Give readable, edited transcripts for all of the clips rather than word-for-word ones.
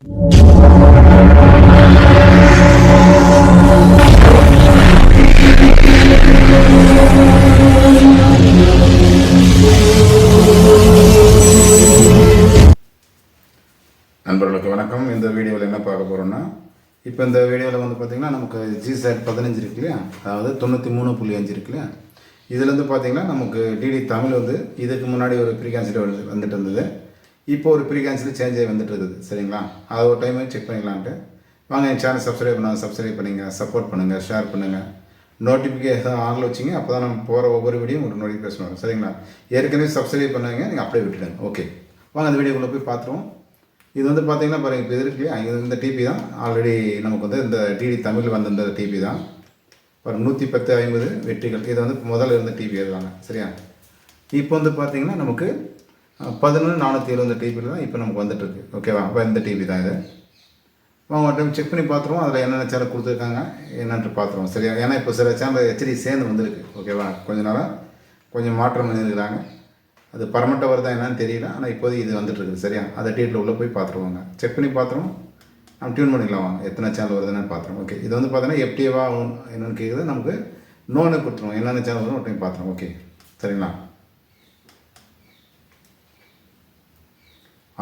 நண்பர்களுக்கு வணக்கம். இந்த வீடியோவில் என்ன பார்க்க போகிறோம்னா, இப்போ இந்த வீடியோவில் வந்து பார்த்திங்கன்னா நமக்கு GSAT 15 இருக்கு இல்லையா, அதாவது 93.5 இருக்கு இல்லையா, இதில் வந்து பார்த்திங்கன்னா நமக்கு டிடி தமிழ் வந்து இதுக்கு முன்னாடி ஒரு ப்ரீகான்சில் வந்துட்டு இருந்தது. இப்போ ஒரு ப்ரீகான்சில் சேஞ்ச் ஆகி வந்துட்டு இருக்குது. சரிங்களா, அதை ஒரு டைம் செக் பண்ணிக்கலான்ட்டு வாங்க. என் சேனல் சப்ஸ்கிரைப் பண்ணுங்கள், சப்போர்ட் பண்ணுங்கள், ஷேர் பண்ணுங்கள், நோட்டிஃபிகேஷன் ஆனில் வச்சிங்க. அப்போ தான் நம்ம போகிற ஒவ்வொரு வீடியோ உங்களுக்கு நோட்டிஃபிகேஷன் வரும். சரிங்களா, ஏற்கனவே சப்ஸ்கிரைப் பண்ணுவீங்க, நீங்கள் அப்படியே விட்டுடுங்க. ஓகே, வாங்க அந்த வீடியோக்குள்ளே போய் பார்த்துருவோம். இது வந்து பார்த்திங்கன்னா பாருங்கள், இப்போ இருக்கு இல்லையா, இது இந்த டிபி தான். ஆல்ரெடி நமக்கு வந்து இந்த டிடி தமிழ் வந்த இந்த டிபி தான். ஒரு 110/50 வெற்றிகள். இது வந்து முதல்ல இருந்த டிபி அதுதாங்க. சரியா, இப்போ வந்து பார்த்திங்கன்னா நமக்கு 11,470 டிபியில் தான் இப்போ நமக்கு வந்துட்டுருக்கு. ஓகேவா, அப்போ இந்த டிபி தான் இது. அவங்க ஒரு டைம் செக் பண்ணி பார்த்துருவோம், அதில் என்னென்ன சேனல் கொடுத்துருக்காங்க என்னென்று பார்த்துருவோம். சரியா, ஏன்னா இப்போ சில சேனல் ஹெச்டி சேர்ந்து வந்துருக்கு. ஓகேவா, கொஞ்ச நாளாக கொஞ்சம் மாற்றம் பண்ணியிருக்கிறாங்க. அது பர்மனெண்ட்டாக வருதா என்னன்னு தெரியல, ஆனால் இப்போதைக்கு இது வந்துட்டுருக்குது. சரியா, அதை டீட்டில் உள்ளே போய் பார்த்துருவாங்க. செக் பண்ணி பார்த்துருவோம், நம்ம டியூன் பண்ணிக்கலாம். வாங்க, எத்தனை சேனல் வருதுன்னு பார்த்துருவோம். ஓகே, இது வந்து பார்த்தீங்கன்னா எஃப்டிஏவா என்னென்னு கேட்குது. நமக்கு நோன்னு கொடுத்துருவோம், என்னென்ன சேனல் வரும் ஒரு டைம் பார்த்துருவோம். ஓகே, சரிங்களா.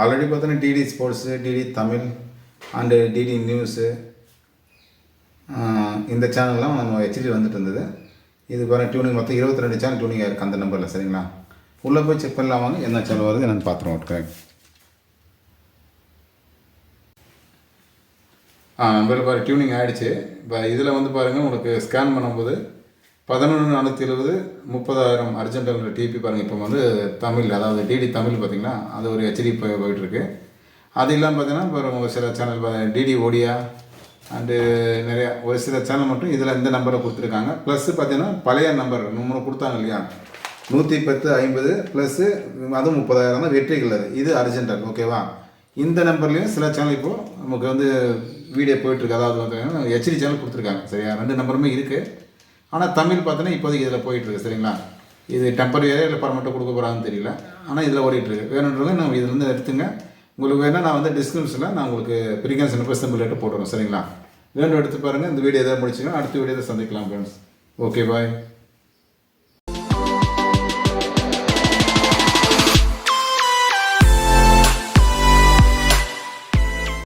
ஆல்ரெடி பார்த்தீங்கன்னா DD sports, DD Tamil and DD news, இந்த சேனல்லாம் நம்ம ஹெச்டி வந்துட்டு இருந்தது. இது பாருங்கள், டியூனிங் மொத்தம் 22 சேனல் டியூனிங் ஆகிருக்கு அந்த நம்பரில். சரிங்களா, உள்ளே போய் செக் பண்ணலாம். வாங்க, என்ன சேனல் வருது என்னென்னு பார்த்துருவோம். கரெக்ட். நம்பர் பாரு, டியூனிங் ஆகிடுச்சு. இப்போ இதில் வந்து பாருங்கள், உங்களுக்கு ஸ்கேன் பண்ணும்போது 11,470 30,000 அர்ஜென்டல் டிபி பாருங்கள். இப்போ வந்து தமிழ், அதாவது டிடி தமிழ் பார்த்திங்கன்னா அது ஒரு ஹெச்டி போயிட்டுருக்கு. அது இல்லாமல் பார்த்தீங்கன்னா இப்போ ஒரு சில சேனல் டிடி ஒடியா அண்டு நிறையா ஒரு சில சேனல் மட்டும் இதில் இந்த நம்பரை கொடுத்துருக்காங்க. ப்ளஸ்ஸு பார்த்தீங்கன்னா பழைய நம்பர் நம்ம கொடுத்தாங்க இல்லையா, 110/50 ப்ளஸ்ஸு அதுவும் 30,000 தான் வெற்றிகள். அது இது அர்ஜென்டல். ஓகேவா, இந்த நம்பர்லேயும் சில சேனல் இப்போது நமக்கு வந்து வீடியோ போயிட்டுருக்கு. அதாவது பார்த்தீங்கன்னா ஹெச்டி சேனல் கொடுத்துருக்காங்க. சரியா, 2 நம்பருமே இருக்குது. ஆனால் தமிழ் பார்த்தோன்னா இப்போதைக்கு இதில் போயிட்டுருக்கு. சரிங்களா, இது டெம்பரரியாக இல்லை பர்மனெண்ட்டாக கொடுக்க போகிறாங்கன்னு தெரியல, ஆனால் இதில் ஓடிட்டுருக்கு. வேணுன்றது நம்ம இதிலேருந்து எடுத்துங்க. உங்களுக்கு வேணால் நான் வந்து டிஸ்கிரிப்ஷனில் நான் உங்களுக்கு ப்ரீகான்சி நம்பர் சிம்பிள் ரேட்டு போட்டுருவேன். சரிங்களா, வேணும் எடுத்து பாருங்கள். இந்த வீடியோ எதாவது முடிச்சுக்கலாம், அடுத்த வீடியோ சந்திக்கலாம் ஃப்ரெண்ட்ஸ். ஓகே, பாய்.